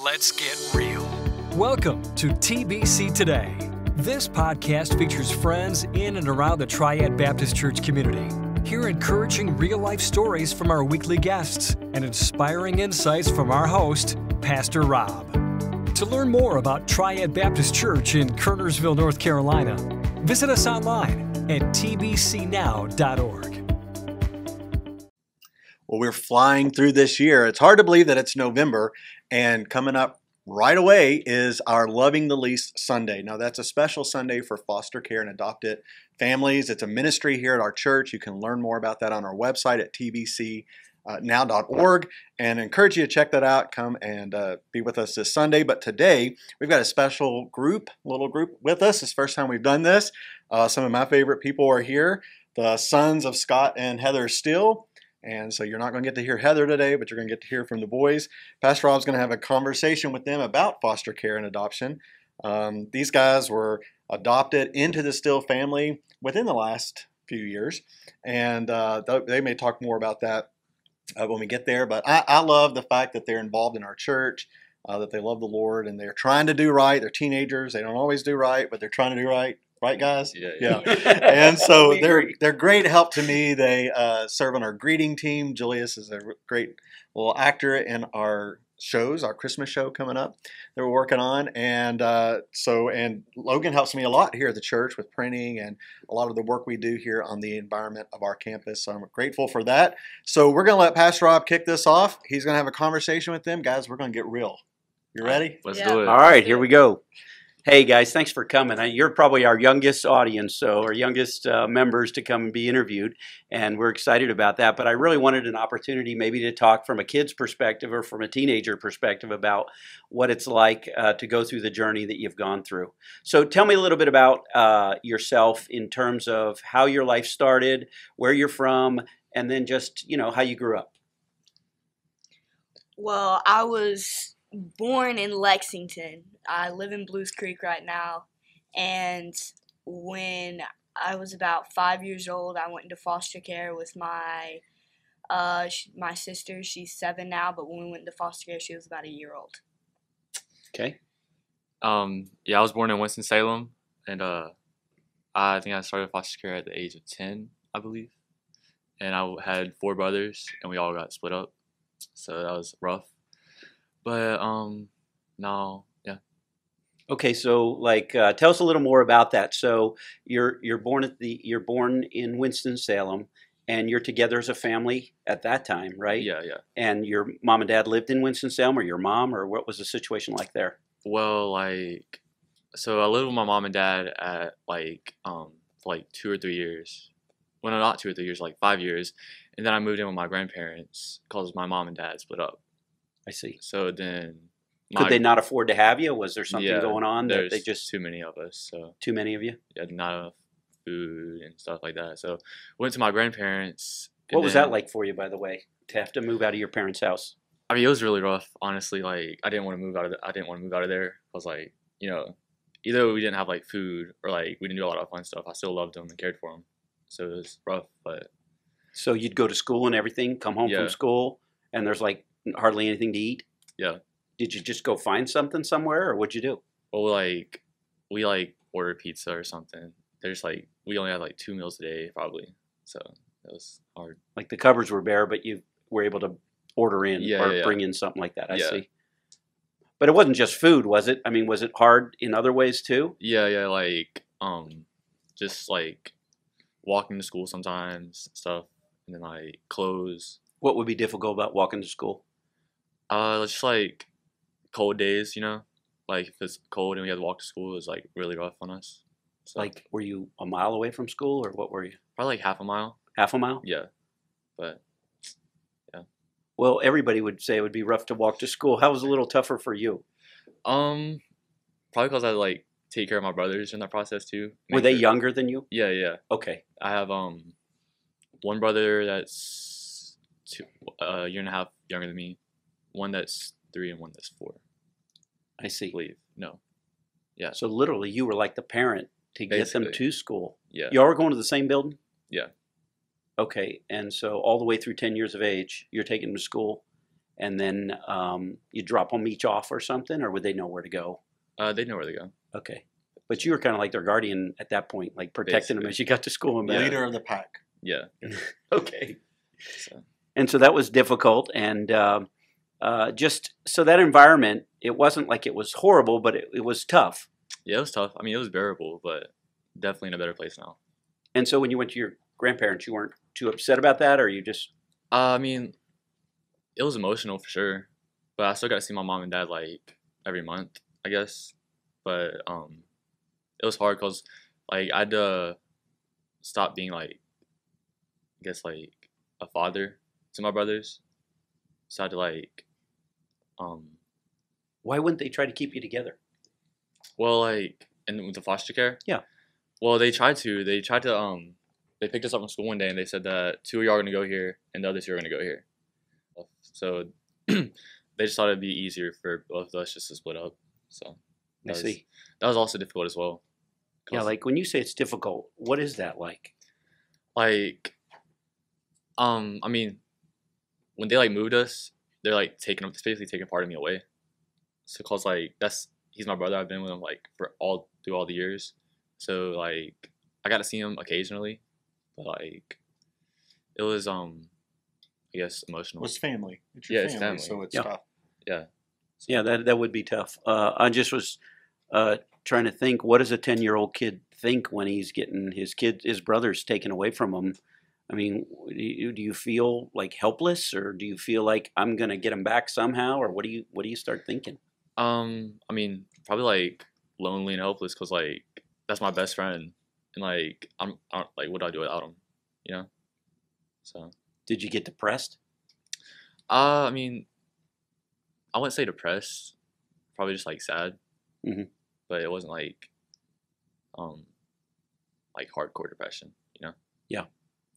Let's get real. Welcome to TBC Today. This podcast features friends in and around the Triad Baptist Church community. Hear encouraging real-life stories from our weekly guests and inspiring insights from our host, Pastor Rob. To learn more about Triad Baptist Church in Kernersville, North Carolina, visit us online at tbcnow.org. Well, we're flying through this year. It's hard to believe that it's November, and coming up right away is our Loving the Least Sunday. Now, that's a special Sunday for foster care and adopted families. It's a ministry here at our church. You can learn more about that on our website at tbcnow.org, and I encourage you to check that out. Come and be with us this Sunday. But today, we've got a special little group with us. It's the first time we've done this. Some of my favorite people are here, the sons of Scott and Heather Steele. And so you're not going to get to hear Heather today, but you're going to get to hear from the boys. Pastor Rob's going to have a conversation with them about foster care and adoption. These guys were adopted into the Steele family within the last few years, and they may talk more about that when we get there. But I love the fact that they're involved in our church, that they love the Lord, and they're trying to do right. They're teenagers. They don't always do right, but they're trying to do right. Right, guys? Yeah. And so they're great help to me. They serve on our greeting team. Julius is a great little actor in our shows, our Christmas show coming up that we're working on. And and Logan helps me a lot here at the church with printing and a lot of the work we do here on the environment of our campus. So I'm grateful for that. So we're going to let Pastor Rob kick this off. He's going to have a conversation with them. Guys, we're going to get real. You ready? Let's do it. All right, here we go. Hey guys, thanks for coming. You're probably our youngest audience, so our youngest members to come and be interviewed, and we're excited about that. But I really wanted an opportunity maybe to talk from a kid's perspective or from a teenager perspective about what it's like to go through the journey that you've gone through. So tell me a little bit about yourself in terms of how your life started, where you're from, and then just, how you grew up. Well, I was born in Lexington. I live in Blues Creek right now, and when I was about 5 years old, I went into foster care with my sister. She's 7 now, but when we went into foster care, she was about a year old. Okay. I was born in Winston-Salem, and I think I started foster care at the age of 10, I believe. And I had 4 brothers, and we all got split up, so that was rough. But no. Okay, so tell us a little more about that. So you're born in Winston-Salem, and you're together as a family at that time, right? Yeah. And your mom and dad lived in Winston-Salem, or your mom, or what was the situation like there? Well, so I lived with my mom and dad at for 2 or 3 years. Well, no, not 2 or 3 years, 5 years, and then I moved in with my grandparents because my mom and dad split up. I see. So then. Could they not afford to have you? Was there something going on that they just too many of us? So too many of you? Yeah, not enough food and stuff like that. So went to my grandparents. What was that like for you, by the way, to have to move out of your parents' house? I mean, it was really rough, honestly. I didn't want to move out of. I didn't want to move out of there. I was either we didn't have food or we didn't do a lot of fun stuff. I still loved them and cared for them, so it was rough. But so you'd go to school and everything, come home from school, and there's hardly anything to eat. Yeah. Did you just go find something somewhere, or what'd you do? Well, we ordered pizza or something. There's we only had 2 meals a day probably, so it was hard. The cupboards were bare, but you were able to order in or bring in something like that. I see. But it wasn't just food, was it? I mean, was it hard in other ways too? Yeah, just walking to school sometimes, stuff, and then clothes. What would be difficult about walking to school? Just cold days, if it's cold and we had to walk to school, it was really rough on us. So, were you a mile away from school, or what were you? Probably half a mile. Half a mile? Yeah, but yeah. Well, everybody would say it would be rough to walk to school. How was it a little tougher for you? Probably because I take care of my brothers in that process too. Were they younger than you? Yeah. Okay. I have one brother that's a year and a half younger than me, one that's 3 and one that's 4. I see. I believe. No. Yeah. So literally you were like the parent to get them to school. Yeah. You all were going to the same building? Yeah. Okay. And so all the way through 10 years of age, you're taking them to school. and then you drop them each off or something, or would they know where to go? They know where to go. Okay. But you were kind of like their guardian at that point, like protecting them as you got to school and back. Leader of the pack. Yeah. Okay. So, And so that was difficult. And just so that environment, it wasn't like it was horrible, but it was tough. yeah, it was tough. I mean, it was bearable, but definitely in a better place now. And so when you went to your grandparents, you weren't too upset about that, or you just... I mean, it was emotional for sure, but I still got to see my mom and dad like every month, I guess. But it was hard because like I had to stop being like, I guess like a father to my brothers. So I had to like, Why wouldn't they try to keep you together? well, like, and with the foster care. Yeah. Well, they tried to. They picked us up from school one day and they said that 2 of y'all are gonna go here and the other 2 are gonna go here. So they just thought it'd be easier for both of us just to split up. So I see. that was also difficult as well. Yeah, like when you say it's difficult, what is that like? Like, I mean, when they like moved us, they're like basically taking part of me away. So cause like he's my brother. I've been with him like through all the years. So like I got to see him occasionally, but like it was I guess emotional. It's family. It's your Yeah, family, it's so family. it's Yeah. tough. Yeah. Yeah, that would be tough. I just was trying to think, what does a 10-year-old kid think when he's getting his brothers taken away from him? I mean, do you feel like helpless, or do you feel like I'm gonna get him back somehow, or what do you start thinking? I mean, probably like lonely and helpless because like that's my best friend, and like I'm like, what do I do without him? You know. So. Did you get depressed? I mean, I wouldn't say depressed. Probably just like sad. Mhm. But it wasn't like hardcore depression. You know.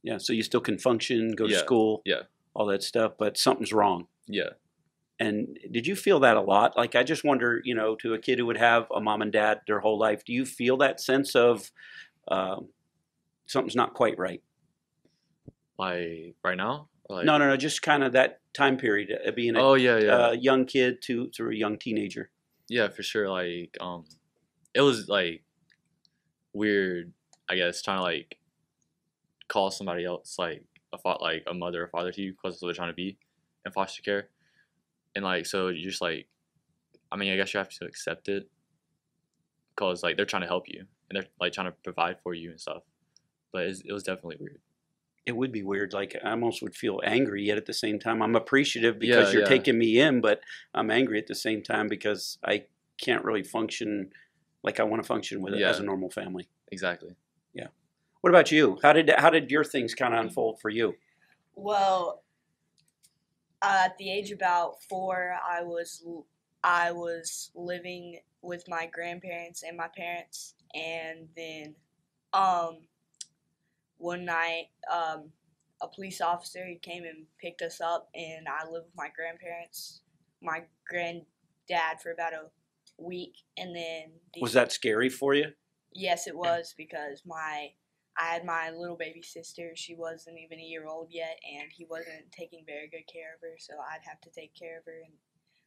Yeah, so you still can function, go to Yeah, school, yeah. all that stuff, but something's wrong. Yeah. And did you feel that a lot? Like, I just wonder, to a kid who would have a mom and dad their whole life, do you feel that sense of something's not quite right? Like right now? Or like, No, just kind of that time period, being Oh yeah. a young kid to a young teenager. Yeah, for sure. Like it was like weird, I guess, trying to like call somebody else like a mother or father to you because that's what they're trying to be in foster care, and like so you just like, I mean, I guess you have to accept it because like they're trying to help you and they're like trying to provide for you and stuff, but it was definitely weird. It would be weird. Like, I almost would feel angry, yet at the same time I'm appreciative because you're Yeah. taking me in, but I'm angry at the same time because I can't really function like I want to function with it Yeah. as a normal family. Exactly. What about you? How did your things kind of unfold for you? Well, at the age about 4, I was living with my grandparents and my parents, and then one night a police officer, he came and picked us up, and I lived with my grandparents, my granddad for about a week, and then Was that scary for you? Yes, it was, because I had my little baby sister. She wasn't even a year old yet, and he wasn't taking very good care of her, so I'd have to take care of her, and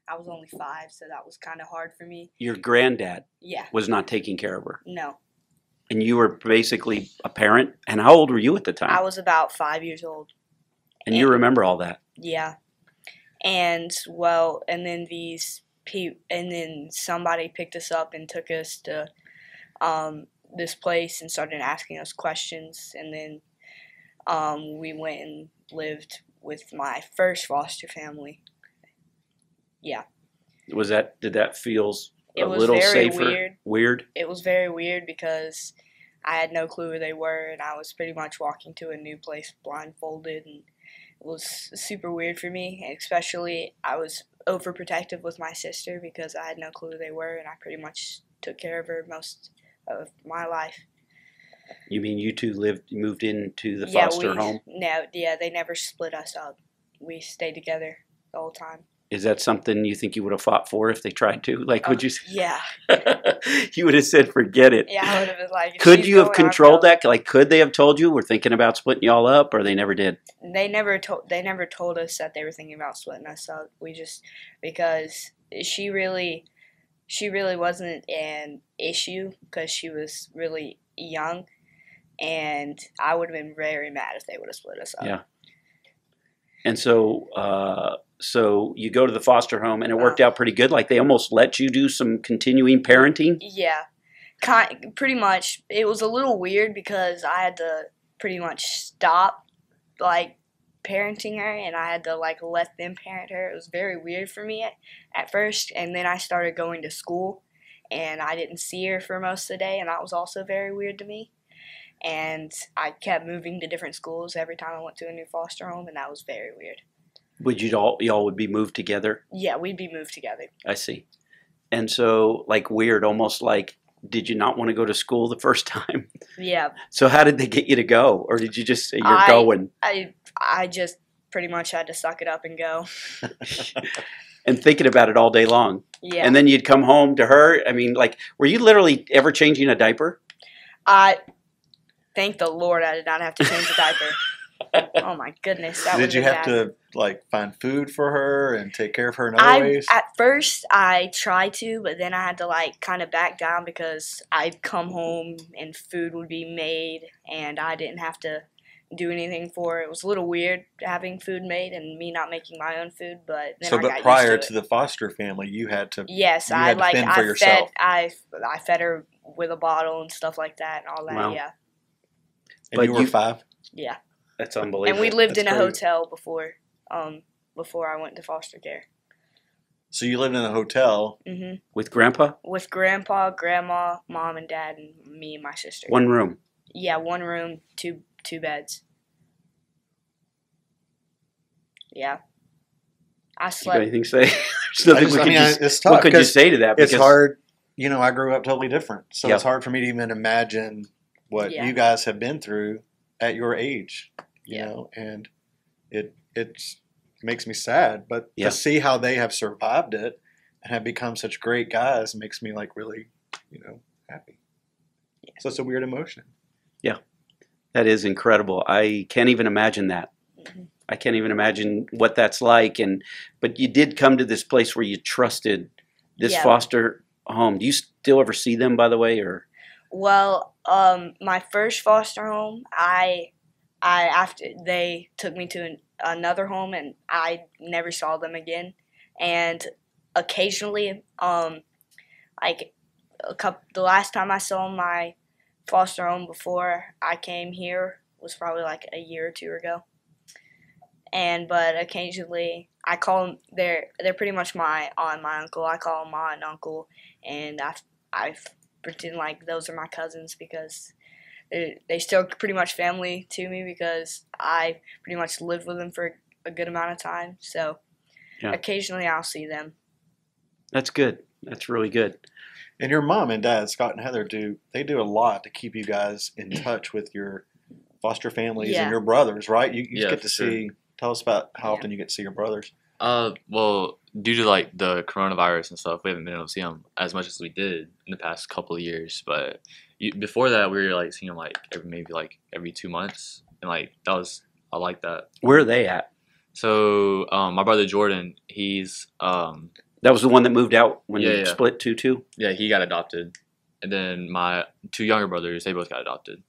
I was only 5, so that was kind of hard for me. Your granddad Yeah, was not taking care of her, no. and you were basically a parent. And how old were you at the time? I was about 5 years old. And you remember all that? Yeah. And, well, and then somebody picked us up and took us to this place and started asking us questions, and then we went and lived with my first foster family. Yeah. Did that feel a It was little very safer? Weird? It was very weird because I had no clue who they were, and I was pretty much walking to a new place blindfolded, and it was super weird for me. And especially, I was overprotective with my sister because I had no clue who they were, and I pretty much took care of her most of my life. You mean you two moved into the foster home? No, yeah, they never split us up. We stayed together the whole time. Is that something you think you would have fought for if they tried to? Like, would you? Yeah. You would have said, "Forget it." Yeah, I would have been like. if Could she's you have going, I'm controlled going. that? Like, could they have told you we're thinking about splitting y'all up, or they never did? They never told us that they were thinking about splitting us up. We just because she really wasn't an issue because she was really young, and I would have been very mad if they would have split us up. Yeah. And so you go to the foster home, and it worked out pretty good. Like they almost let you do some continuing parenting. Yeah, pretty much. It was a little weird because I had to pretty much stop like parenting her, and I had to like let them parent her. It was very weird for me at first, and then I started going to school, and I didn't see her for most of the day, and that was also very weird to me. And I kept moving to different schools every time I went to a new foster home, and that was very weird. Would y'all would be moved together? Yeah, we'd be moved together. I see. And so, like weird, almost like, did you not want to go to school the first time? Yeah. So how did they get you to go, or did you just say you're going? I just pretty much had to suck it up and go. And thinking about it all day long. Yeah. And then you'd come home to her. I mean, like, were you literally ever changing a diaper? Thank the Lord I did not have to change a diaper. Oh my goodness. Did you have to like find food for her and take care of her in other ways? At first I tried to, but then I had to like kind of back down because I'd come home and food would be made and I didn't have to do anything for her. It was a little weird having food made and me not making my own food, but then I got prior used to the foster family, you had to Yes, I fed her with a bottle and stuff like that and all that. Wow. Yeah. And you were 5? Yeah. That's unbelievable. And we lived That's in a great. hotel before I went to foster care. So you lived in a hotel. Hmm. With Grandpa? With Grandpa, Grandma, Mom, and Dad, and me and my sister. One room? Yeah, one room, two beds. Yeah. I You got slept. anything to say? There's nothing It's tough. what could you because say to that? It's hard. You know, I grew up totally different. So Yep. it's hard for me to even imagine what Yeah. you guys have been through at your age, you Yeah. know, and it makes me sad. But Yeah. to see how they have survived it and have become such great guys makes me like really, happy. Yeah. So it's a weird emotion. That is incredible. I can't even imagine that. Mhm. I can't even imagine what that's like. But you did come to this place where you trusted this Yeah. foster home. Do you still ever see them, by the way, or? Well, my first foster home, I after they took me to another home and I never saw them again. And occasionally, like the last time I saw my foster home before I came here was probably like a year or two ago. But occasionally I call them. They're pretty much my aunt and my uncle. I call them aunt and uncle, and I pretend like those are my cousins because they still pretty much family to me because I pretty much lived with them for a good amount of time. So Yeah. occasionally I'll see them. That's good. That's really good. And your mom and dad, Scott and Heather, do a lot to keep you guys in touch with your foster families Yeah. and your brothers, right? You Yeah, get to for sure. see. Tell us about how Yeah. often you get to see your brothers. Well, due to like the coronavirus and stuff, we haven't been able to see them as much as we did in the past couple of years. But before that, we were like seeing them like every 2 months, and like I like that. Where are they at? So my brother Jordan, he's That was the one that moved out when you Yeah. split 2-2? yeah, he got adopted, and then my 2 younger brothers, they both got adopted.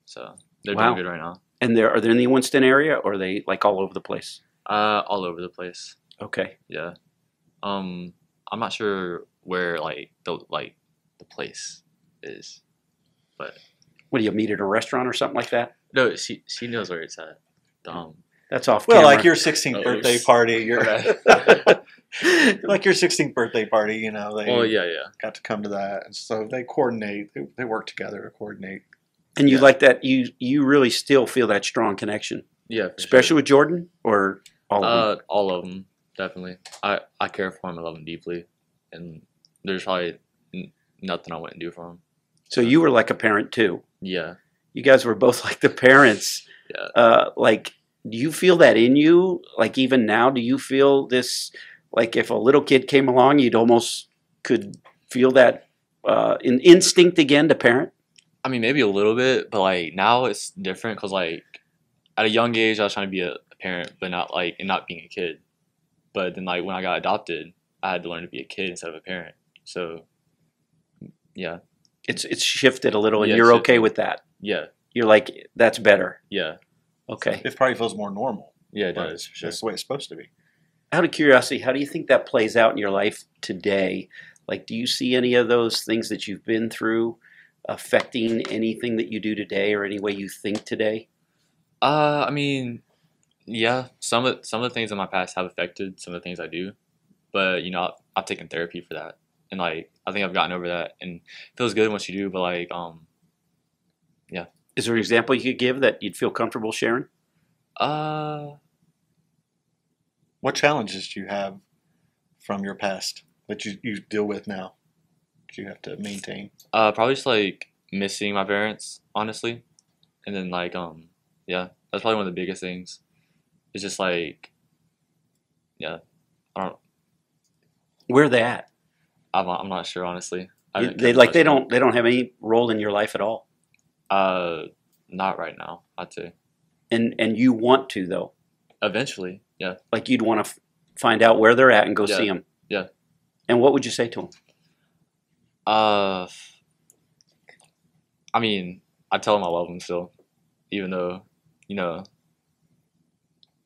So they're Wow. doing good right now. And are they in the Winston area, or are they like all over the place? All over the place. Okay. Yeah. I'm not sure where the place is, but What do you meet at a restaurant or something like that? no, she knows where it's at. That's off Well, camera. like your 16th birthday Oops. party, your Okay. like your 16th birthday party. They Oh yeah. got to come to that, and so they coordinate. They work together to coordinate. And you Yeah. like that? You really still feel that strong connection, Yeah, for especially sure. with Jordan, or all of them? All of them, definitely. I care for him. I love him deeply, and there's probably nothing I wouldn't do for him. So you were like a parent too. Yeah, You guys were both like the parents. yeah. Like, do you feel that in you? Like even now, do you feel this Like if a little kid came along, you'd almost could feel that instinct again to parent? I mean, maybe a little bit, but like now it's different because like at a young age I was trying to be a parent, but not like and not being a kid. But then like when I got adopted, I had to learn to be a kid instead of a parent. So yeah, It's shifted a little, and Yeah, you're it's okay shifted. with that. yeah, You're like, that's better. yeah, Okay. It probably feels more normal. yeah. It Right. does for sure. That's the way it's supposed to be. Out of curiosity, how do you think that plays out in your life today? Like, do you see any of those things that you've been through affecting anything that you do today or any way you think today? I mean, yeah. Some of the things in my past have affected some of the things I do, but you know, I've taken therapy for that, and like I think I've gotten over that, and it feels good once you do. But like, yeah. Is there an example you could give that you'd feel comfortable sharing? What challenges do you have from your past that you deal with now that you have to maintain? Probably just like missing my parents, honestly, and then like, yeah, that's probably one of the biggest things. It's just like, yeah, I don't, Where are they at? I'm not sure honestly. I haven't They kept in like touch they with them. don't have any role in your life at all. Not right now. I'd say And you want to though. eventually, yeah. Like you'd want to find out where they're at and go Yeah. see them. Yeah. And what would you say to them? I mean, I tell them I love them still, even though, you know,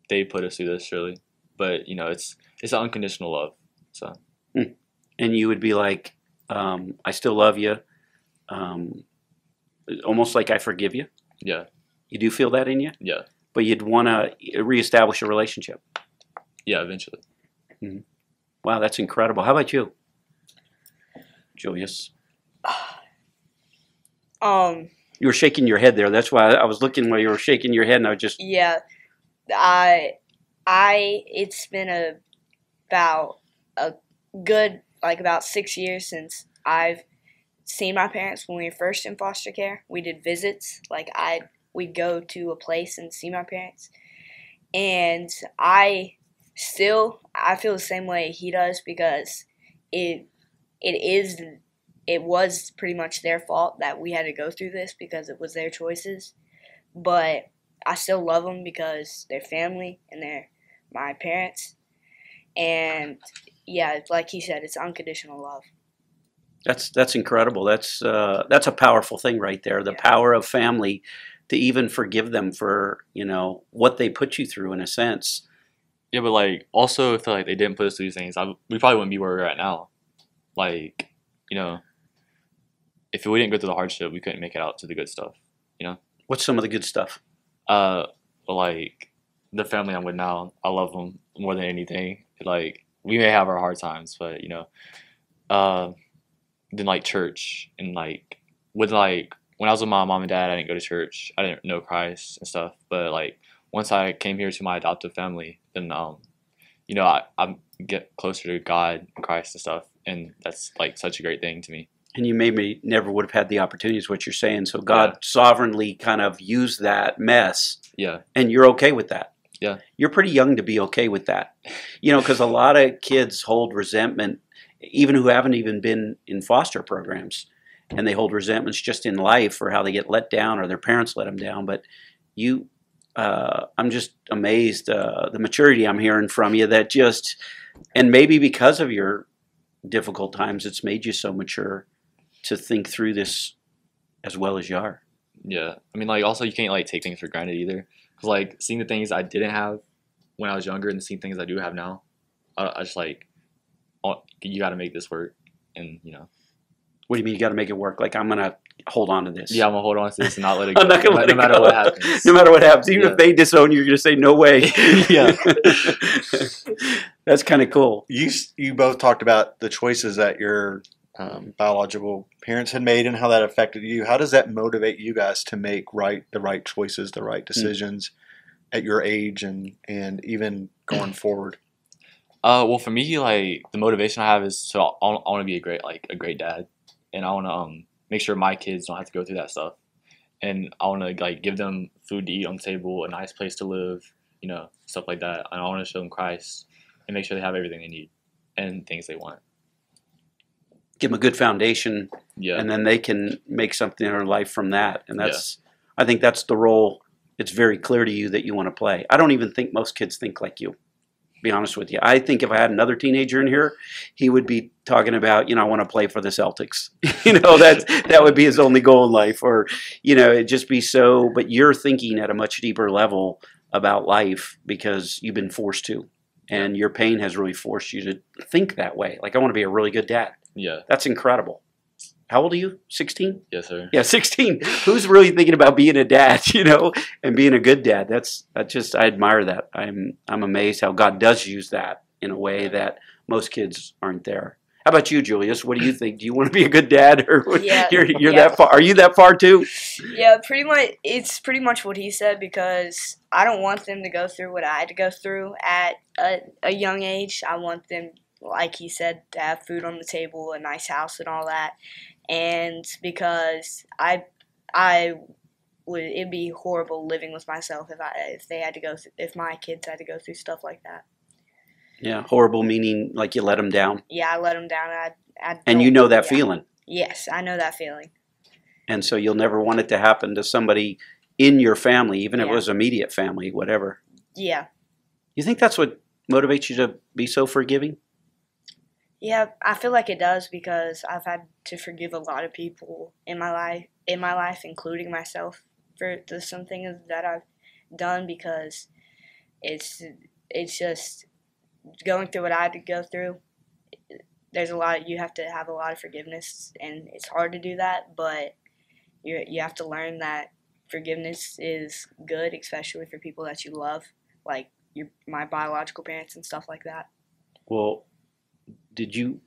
they put us through this surely. But you know, it's an unconditional love. So And you would be like, I still love you. Almost like I forgive you. yeah, You do feel that in you? yeah, But you'd want to reestablish a relationship. yeah. Eventually. Wow, that's incredible. How about you, Julius? You were shaking your head there. That's why I was looking while you were shaking your head, and I was just Yeah, it's been about a good about 6 years since I've seen my parents. When we were first in foster care, we did visits. We'd go to a place and see my parents, and I feel the same way he does, because it was pretty much their fault that we had to go through this, because it was their choices. But I still love them because they're family and they're my parents. And yeah, like he said, it's unconditional love. that's incredible. That's a powerful thing right there. The Yeah. power of family to even forgive them for what they put you through in a sense. Yeah, but like also, if like they didn't put us through these things, we probably wouldn't be where we're at now. Like, you know, if we didn't go through the hardship, we couldn't make it out to the good stuff. You know. What's some of the good stuff? But like the family I'm with now, I love them more than anything. Like we may have our hard times, but you know, then like church and like with like when I was with my mom and dad, I didn't go to church. I didn't know Christ and stuff. But like once I came here to my adoptive family, then you know, I get closer to God and Christ and stuff, and that's like such a great thing to me. And you maybe never would have had the opportunity, is what you're saying. So God sovereignly kind of used that mess, Yeah, and you're okay with that. Yeah. You're pretty young to be okay with that. Because a lot of kids hold resentment, even who haven't even been in foster programs, and they hold resentments just in life for how they get let down or their parents let them down. But I'm just amazed, the maturity I'm hearing from you, and maybe because of your difficult times, it's made you so mature to think through this as well as you are. yeah. I mean, like also you can't like take things for granted either, because like seeing the things I didn't have when I was younger and seeing things I do have now, I just like, oh, you got to make this work, and you know. What do you mean you got to make it work? Like, I'm going to hold on to this. Yeah, I'm gonna hold on to this and not let it go. I'm not going to let it no matter go. what happens. No matter what happens. Even Yeah. if they disown you, you're going to say, no way. Yeah. That's kind of cool. You both talked about the choices that your biological parents had made and how that affected you. How does that motivate you guys to make the right choices, the right decisions at your age and even going forward? Well, for me, like the motivation I have is I want to be a great dad, and I want to make sure my kids don't have to go through that stuff, and I want to like give them food to eat on the table, a nice place to live, you know, stuff like that, and I want to show them Christ. and make sure they have everything they need and things they want. Give them a good foundation, Yeah. and then they can make something in their life from that. And I think that's the role. It's very clear to you that you want to play. I don't even think most kids think like you. Be honest with you. I think if I had another teenager in here, he would be talking about, I want to play for the Celtics. That would be his only goal in life, or, it'd just be so. But you're thinking at a much deeper level about life because you've been forced to, and your pain has really forced you to think that way. Like, I want to be a really good dad. Yeah. That's incredible. How old are you? 16? Yes, sir. Yeah, 16. Who's really thinking about being a dad, and being a good dad? I admire that. I'm amazed how God does use that in a way that most kids aren't there. How about you, Julius? What do you think? Do you want to be a good dad, or you're that far? Are you that far too? Yeah, pretty much. It's pretty much what he said, because I don't want them to go through what I had to go through at a young age. I want them, like he said, to have food on the table, a nice house, and all that. And because it'd be horrible living with myself if my kids had to go through stuff like that. Yeah, horrible meaning like you let them down. Yeah, I let them down. And you know that feeling. Yes, I know that feeling. And so you'll never want it to happen to somebody in your family, even if it was immediate family, whatever. Yeah. You think that's what motivates you to be so forgiving? Yeah, I feel like it does, because I've had to forgive a lot of people in my life, including myself, for some things that I've done, because it's just going through what I had to go through. There's you have to have a lot of forgiveness, and it's hard to do that, but you have to learn that forgiveness is good, especially for people that you love, like my biological parents and stuff like that. Well,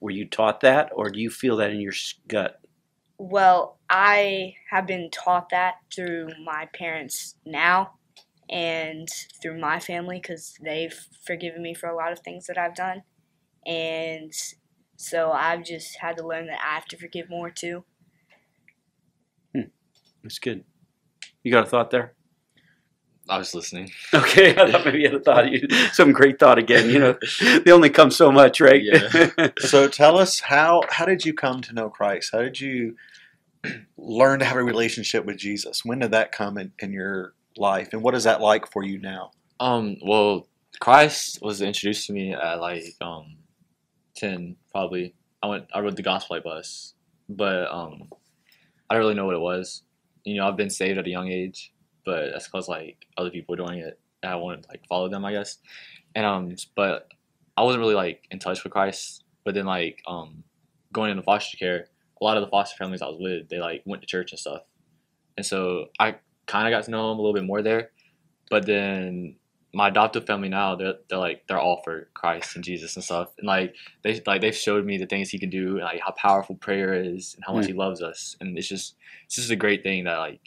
were you taught that, or do you feel that in your gut? Well, I have been taught that through my parents now and through my family, because they've forgiven me for a lot of things that I've done. And so I've just had to learn that I have to forgive more too. That's good. You got a thought there? I was listening. Okay, I thought maybe you had a thought. Some great thought again. They only come so much, right? Yeah. So tell us, how did you come to know Christ? How did you learn to have a relationship with Jesus? When did that come in your life, and what is that like for you now? Well, Christ was introduced to me at 10 probably. I rode the gospel light bus, but I didn't really know what it was. I've been saved at a young age, but that's because other people were doing it, and I wanted to follow them, I guess. And but I wasn't really in touch with Christ. But then going into foster care, a lot of the foster families I was with, they went to church and stuff, and so I kind of got to know them a little bit more there. But then my adoptive family now, they're all for Christ and Jesus and stuff, and they've showed me the things He can do, and how powerful prayer is, and how much He loves us, and it's just a great thing that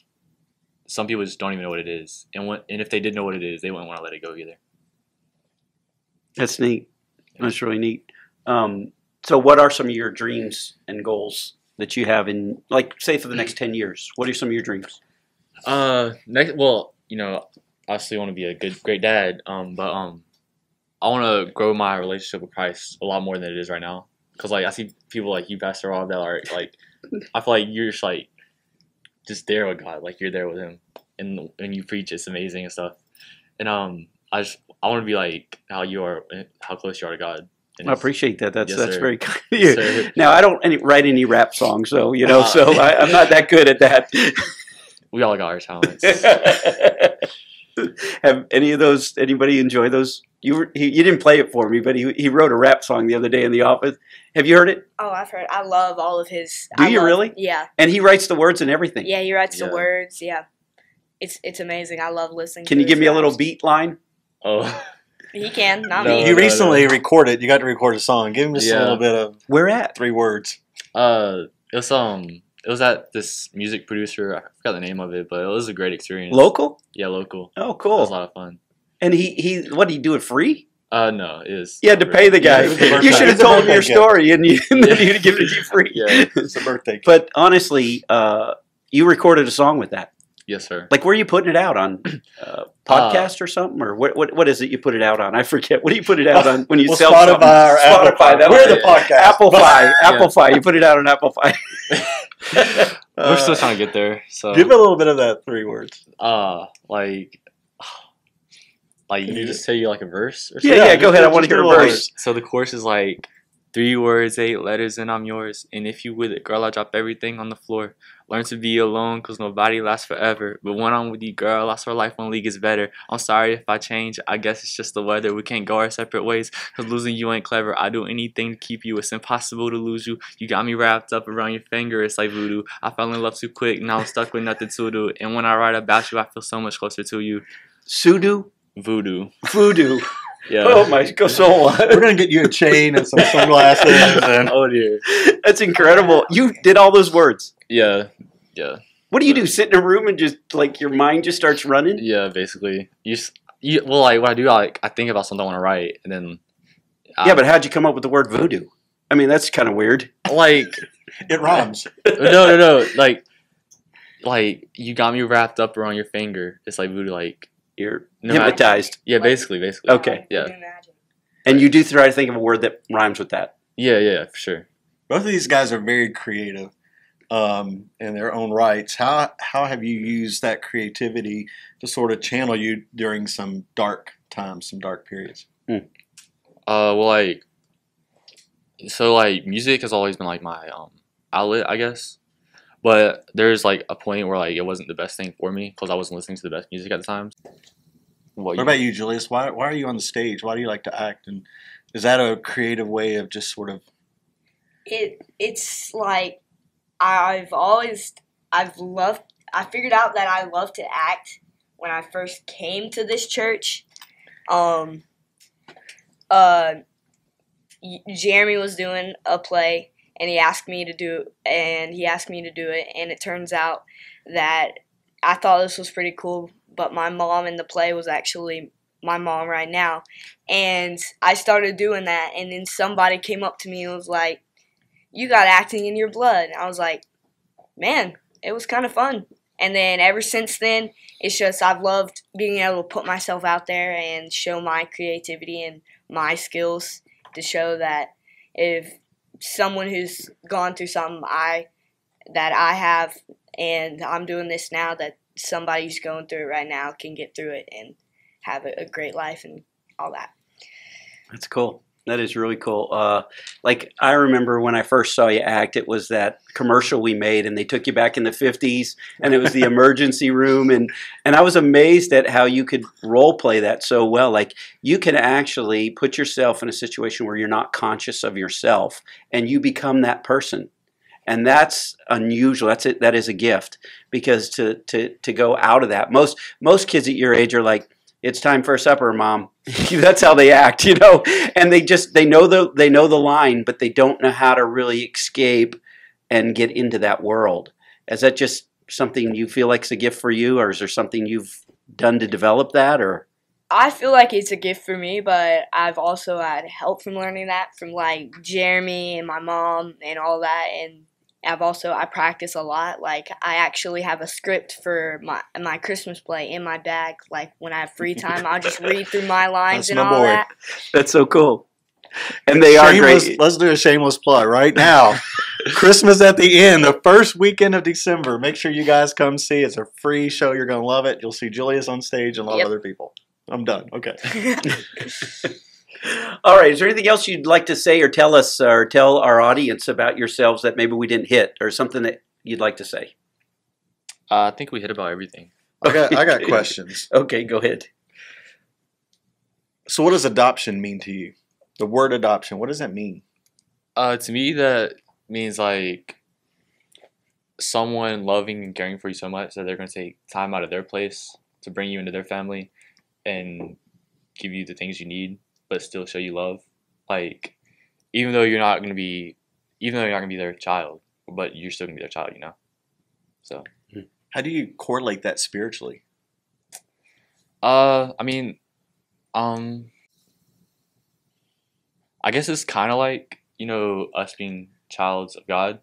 some people just don't even know what it is, and if they did know what it is, they wouldn't want to let it go either. That's neat. That's really neat. So what are some of your dreams and goals that you have in, say, for the next 10 years? What are some of your dreams? Obviously want to be a great dad, but I want to grow my relationship with Christ a lot more than it is right now, because I see people like you, Pastor Rob, that are I feel like you're just there with God, you're there with Him, and when you preach, it's amazing and stuff. And I want to be how you are, how close you are to God. I appreciate that. That's Yes, sir. very kind of you. Yes, now, I don't write any rap songs, so so I'm not that good at that. We all got our talents. Have anybody enjoy those? You didn't play it for me, but he wrote a rap song the other day in the office. Have you heard it? Oh, I've heard. I love all of his. Do you really? Yeah. And he writes the words and everything. Yeah, he writes the words. Yeah, it's amazing. I love listening. Can you give me a little beat line? Oh. He can, not No. me. You recently recorded. You got to record a song. Give him just a little bit of. Where at? 3 words. It was at this music producer. I forgot the name of it, but it was a great experience. Local? Yeah, local. Oh, It cool. was a lot of fun. And what did he do it free? No, it is. You had to pay the guy. Yeah, You should have it's a told him your birthday story, and then you'd give it to you free. Yeah. It's a birthday gift. But honestly, you recorded a song with that. Yes, sir. Like, where are you putting it out on? Podcast or something, or what is it you put it out on? I forget. What do you put it out on when you sell something? Spotify or Spotify. Apple. We're the podcast. Applefy. Applefy. You put it out on Applefy. We're still trying to get there. So Give a little bit of that 3 words. like you just say like a verse or Yeah, something? yeah. Go ahead. I want to hear a verse. So the chorus is like 3 words, 8 letters, and I'm yours. And if you with it, girl, I drop everything on the floor. Learn to be alone, cause nobody lasts forever. But when I'm with you, girl, I swear life one league is better. I'm sorry if I change, I guess it's just the weather. We can't go our separate ways, cause losing you ain't clever. I do anything to keep you, it's impossible to lose you. You got me wrapped up around your finger, it's like voodoo. I fell in love too quick, now I'm stuck with nothing to do. And when I write about you, I feel so much closer to you. Sudo? Voodoo. Voodoo. Yeah. Oh my soul. We're gonna get you a chain and some sunglasses. And Oh dear. That's incredible. You did all those words. Yeah. What do you do? Sit in a room and just like your mind just starts running? Yeah, basically. Well, like what I do, like I think about something I want to write, and then Yeah, but how'd you come up with the word voodoo? I mean, that's kind of weird. like it rhymes. no, like you got me wrapped up around your finger. It's like voodoo, like You're No, hypnotized. yeah, basically. Okay. Yeah. Imagine. And you do try to think of a word that rhymes with that. Yeah, for sure. Both of these guys are very creative in their own rights. How have you used that creativity to sort of channel you during some dark times, some dark periods? Well, like, so like music has always been like my outlet, I guess. But there's like a point where like it wasn't the best thing for me because I wasn't listening to the best music at the time. What about you, Julius? Why are you on the stage? Why do you like to act? And is that a creative way of just sort of? It's like I figured out that I love to act when I first came to this church. Jeremy was doing a play and he asked me to do it, and it turns out that I thought this was pretty cool, but my mom in the play was actually my mom right now, and I started doing that, and then somebody came up to me and was like, "You got acting in your blood." I was like, man, it was kind of fun. And then ever since then, it's just I've loved being able to put myself out there and show my creativity and my skills to show that if someone who's gone through something that I have and I'm doing this now, that somebody who's going through it right now can get through it and have a great life and all that. That's cool. That is really cool. Like I remember when I first saw you act, it was that commercial we made, and they took you back in the 50s, and it was the emergency room, and I was amazed at how you could role play that so well. Like you can actually put yourself in a situation where you're not conscious of yourself, and you become that person. And that's unusual. That is a gift, because to go out of that, most kids at your age are like, "It's time for supper, Mom." That's how they act, you know. And they know the line, but they don't know how to really escape and get into that world. Is that just something you feel like is a gift for you, or is there something you've done to develop that? Or I feel like it's a gift for me, but I've also had help from learning that from like Jeremy and my mom and all that. And I practice a lot. Like I actually have a script for my Christmas play in my bag. Like when I have free time, I'll just read through my lines That's and my all boy. that. that's so cool. And they are great. Let's do a shameless plug right now. Christmas at the end, the first weekend of December. Make sure you guys come see. It's a free show. You're going to love it. You'll see Julius on stage and a lot of other people. I'm done. Okay. All right. Is there anything else you'd like to say or tell us or tell our audience about yourselves that maybe we didn't hit, or something that you'd like to say? I think we hit about everything. I got questions. Okay, go ahead. So what does adoption mean to you? The word adoption, what does that mean? To me, that means like someone loving and caring for you so much that they're going to take time out of their place to bring you into their family and give you the things you need, but still show you love. Like, even though you're not going to be their child, but you're still going to be their child, you know? So. How do you correlate that spiritually? I mean, I guess it's kind of like, you know, us being childs of God.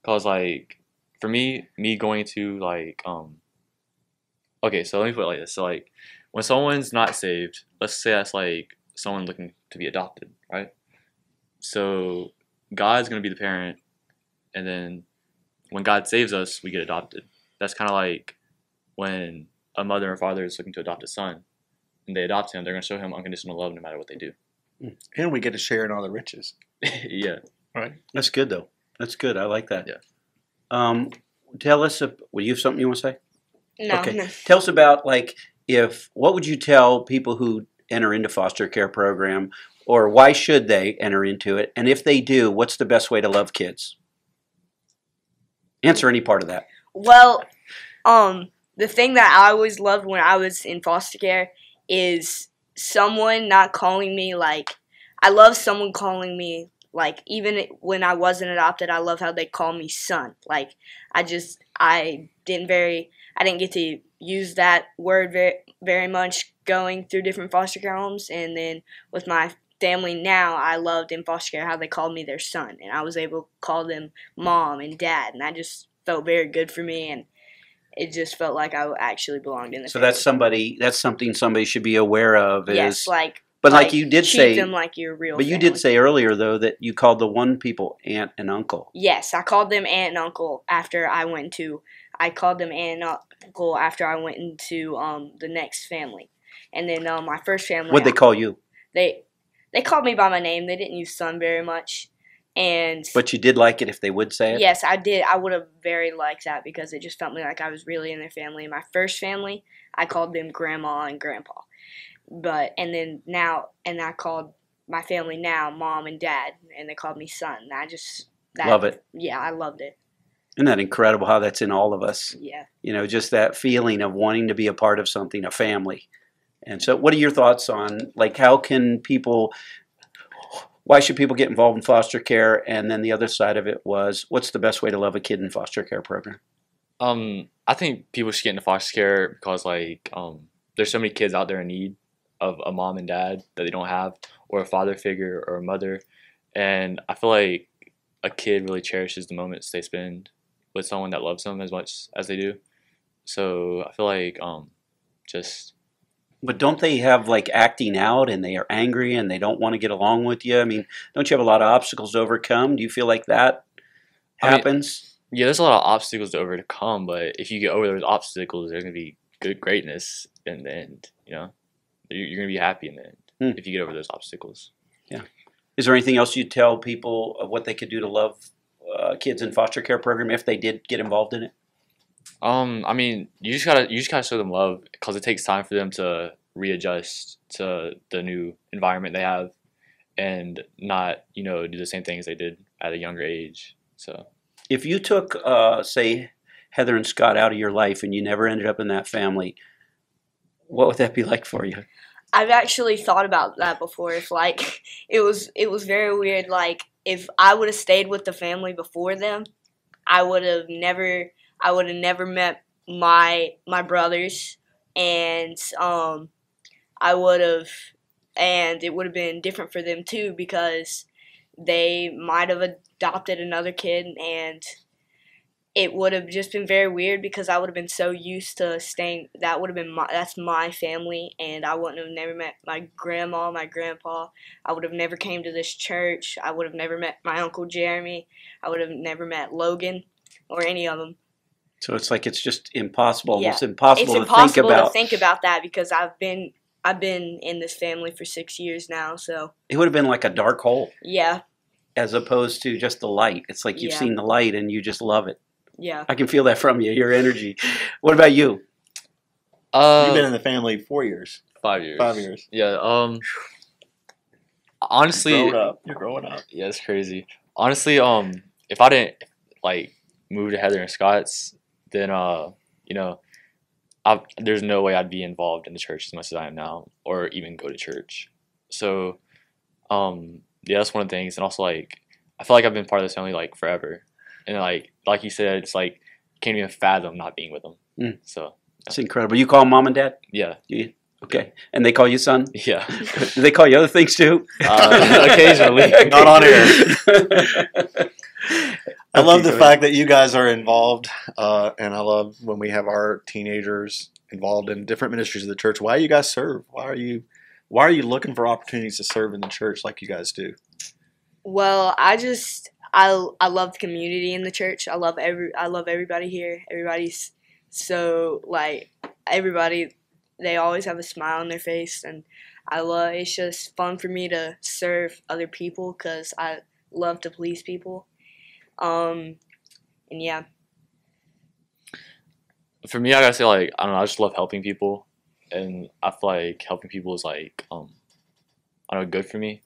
Because, like, for me going to, like, okay, so let me put it like this. So like when someone's not saved, let's say that's like someone looking to be adopted, right? So God's gonna be the parent, and then when God saves us, we get adopted. That's kind of like when a mother or father is looking to adopt a son, and they adopt him, they're gonna show him unconditional love no matter what they do. And we get to share in all the riches. Yeah. Right. That's good, though. That's good. I like that. Yeah. Tell us, will you have something you want to say? No, Okay. no. Tell us about, like, what would you tell people who enter into foster care program, or why should they enter into it? And if they do, what's the best way to love kids? Answer any part of that. Well, the thing that I always loved when I was in foster care is someone not calling me like, I love someone calling me like, even when I wasn't adopted, I love how they call me son. Like, I didn't get to use that word very much going through different foster care homes, and then with my family now, I loved in foster care how they called me their son, and I was able to call them mom and dad, and that just felt very good for me, and it just felt like I actually belonged in the So family. that's something somebody should be aware of. Yes, But like you did treat say, them like your real but you family. did say earlier though that you called the one people aunt and uncle. Yes, I called them aunt and uncle after I went into the next family, and then my first family. What'd they call you? They called me by my name. They didn't use son very much, and But you did like it if they would say it. yes, I did. I would have very liked that because it just felt me like I was really in their family. In my first family, I called them grandma and grandpa, I called my family now mom and dad, and they called me son. Love it. Yeah, I loved it. Isn't that incredible how that's in all of us? Yeah. You know, just that feeling of wanting to be a part of something, a family. And so what are your thoughts on, like, why should people get involved in foster care? And then the other side of it was, what's the best way to love a kid in foster care program? I think people should get into foster care because like there's so many kids out there in need of a mom and dad that they don't have, or a father figure or a mother, and I feel like a kid really cherishes the moments they spend with someone that loves them as much as they do. So I feel like But don't they have like acting out and they are angry and they don't want to get along with you? I mean, don't you have a lot of obstacles to overcome? Do you feel like that happens? yeah, there's a lot of obstacles to overcome, but if you get over those obstacles, there's gonna be good greatness in the end. You know, you're gonna be happy in the end if you get over those obstacles. Yeah. Is there anything else you'd tell people of what they could do to love kids in foster care program if they did get involved in it? I mean, you just gotta show them love because it takes time for them to readjust to the new environment they have, and not do the same things they did at a younger age. So, if you took, say, Heather and Scott out of your life and you never ended up in that family, what would that be like for you? I've actually thought about that before. If like it was very weird. Like if I would have stayed with the family before them, I would have never met my brothers, and it would have been different for them too because they might have adopted another kid, and it would have just been very weird because I would have been so used to staying. That's my family, and I wouldn't have never met my grandma, my grandpa. I would have never came to this church. I would have never met my Uncle Jeremy. I would have never met Logan or any of them. So it's like it's just impossible. Yeah. It's impossible to think about that because I've been in this family for 6 years now. So it would have been like a dark hole. Yeah. As opposed to just the light. It's like you've seen the light and you just love it. Yeah. I can feel that from you, your energy. What about you? You've been in the family 4 years. 5 years. 5 years. Yeah. Honestly, You're growing up. Yeah, it's crazy. Honestly, if I didn't like move to Heather and Scott's, then there's no way I'd be involved in the church as much as I am now, or even go to church. So, yeah, that's one of the things, and also like I feel like I've been part of this family like forever, and like you said, it's like you can't even fathom not being with them. So it's incredible. You call mom and dad? Yeah. Okay, and they call you son? Yeah. Do they call you other things too? Occasionally. Not on air. I love the fact that you guys are involved, and I love when we have our teenagers involved in different ministries of the church. Why do you guys serve? Why are you looking for opportunities to serve in the church like you guys do? Well, I love the community in the church. I love everybody here. Everybody's so like everybody. They always have a smile on their face, and it's just fun for me to serve other people because I love to please people. And yeah. For me, I gotta say, like, I don't know, I just love helping people, and I feel like helping people is like, I don't know, good for me,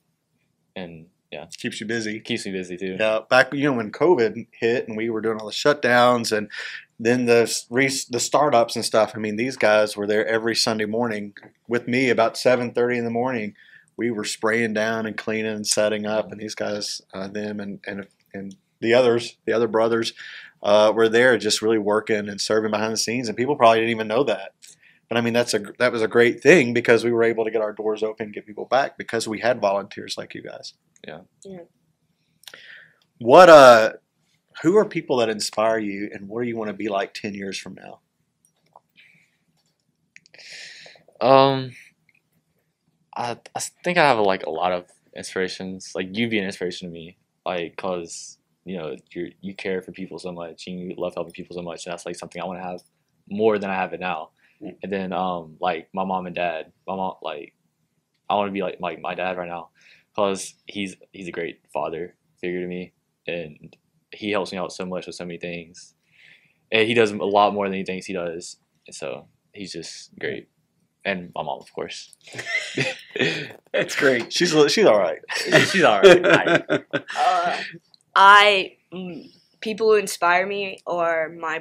and yeah, Keeps you busy. keeps me busy too. Yeah, back when COVID hit and we were doing all the shutdowns and then the startups and stuff. I mean, these guys were there every Sunday morning with me about 7:30 in the morning. We were spraying down and cleaning and setting up, and these guys, them and the other brothers, were there just really working and serving behind the scenes. And people probably didn't even know that. But I mean, that was a great thing because we were able to get our doors open and get people back because we had volunteers like you guys. Yeah. Who are people that inspire you, and what do you want to be like 10 years from now? I think I have like a lot of inspirations. Like you be an inspiration to me, like cause you care for people so much, and you love helping people so much, and that's like something I want to have more than I have it now. And then like my mom and dad, I want to be like my dad right now, cause he's a great father figure to me, and he helps me out so much with so many things, and he does a lot more than he thinks he does, and so he's just great. And my mom, of course. That's great. She's all right. She's all right. People who inspire me are my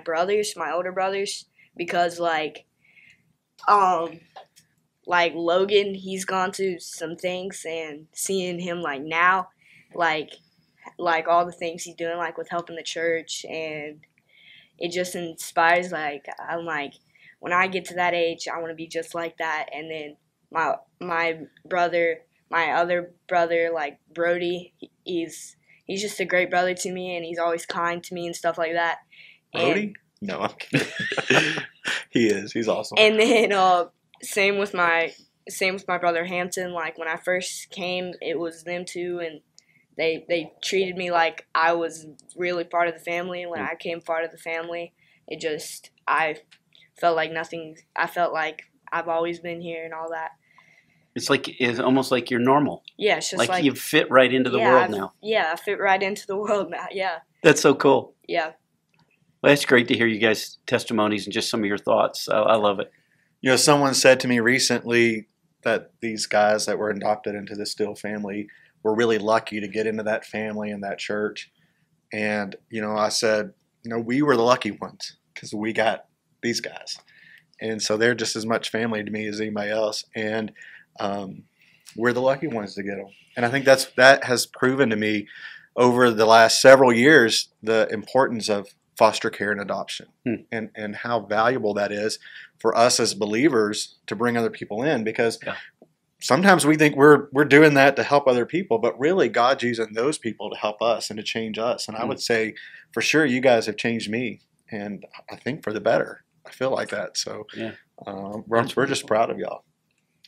older brothers, because like Logan, he's gone through some things, and seeing him like now, like all the things he's doing, like with helping the church, and it just inspires. Like I'm like, when I get to that age, I want to be just like that. And then my other brother, like Brody, he's just a great brother to me, and he's always kind to me and stuff like that. Brody? No, I'm kidding. He is. He's awesome. And then same with my brother Hampton. Like when I first came, it was them two, and they treated me like I was really part of the family. When I came part of the family, I felt like nothing. I felt like I've always been here and all that. It's almost like you're normal. Yeah, it's just like you fit right into the world now. Yeah, I fit right into the world now. Yeah. That's so cool. Yeah. Well, that's great to hear you guys' testimonies and just some of your thoughts. I love it. Someone said to me recently that these guys that were adopted into the Still family were really lucky to get into that family and that church. And, I said, we were the lucky ones because we got these guys. And so they're just as much family to me as anybody else. And we're the lucky ones to get them. And I think that has proven to me over the last several years the importance of foster care and adoption and how valuable that is for us as believers to bring other people in, because sometimes we think we're doing that to help other people, but really God's using those people to help us and to change us. And I would say for sure you guys have changed me, and I think for the better. I feel like that. So we're just proud of y'all.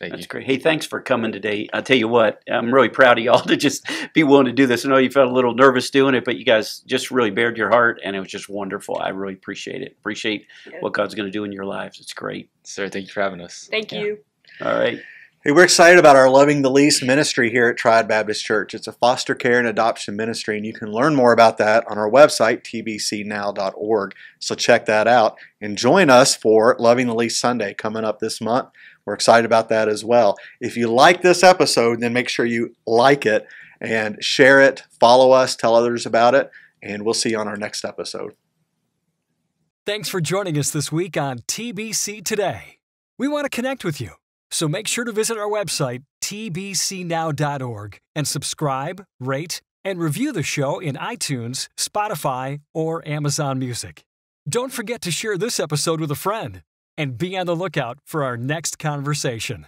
That's great. Hey, thanks for coming today. I'll tell you what, I'm really proud of y'all to just be willing to do this. I know you felt a little nervous doing it, but you guys just really bared your heart, and it was just wonderful. I really appreciate it. Appreciate what God's going to do in your lives. It's great. Sir, thank you for having us. Thank you. All right. Hey, we're excited about our Loving the Least ministry here at Triad Baptist Church. It's a foster care and adoption ministry, and you can learn more about that on our website, tbcnow.org. So check that out, and join us for Loving the Least Sunday coming up this month. We're excited about that as well. If you like this episode, then make sure you like it and share it, follow us, tell others about it, and we'll see you on our next episode. Thanks for joining us this week on TBC Today. We want to connect with you, so make sure to visit our website, tbcnow.org, and subscribe, rate, and review the show in iTunes, Spotify, or Amazon Music. Don't forget to share this episode with a friend, and be on the lookout for our next conversation.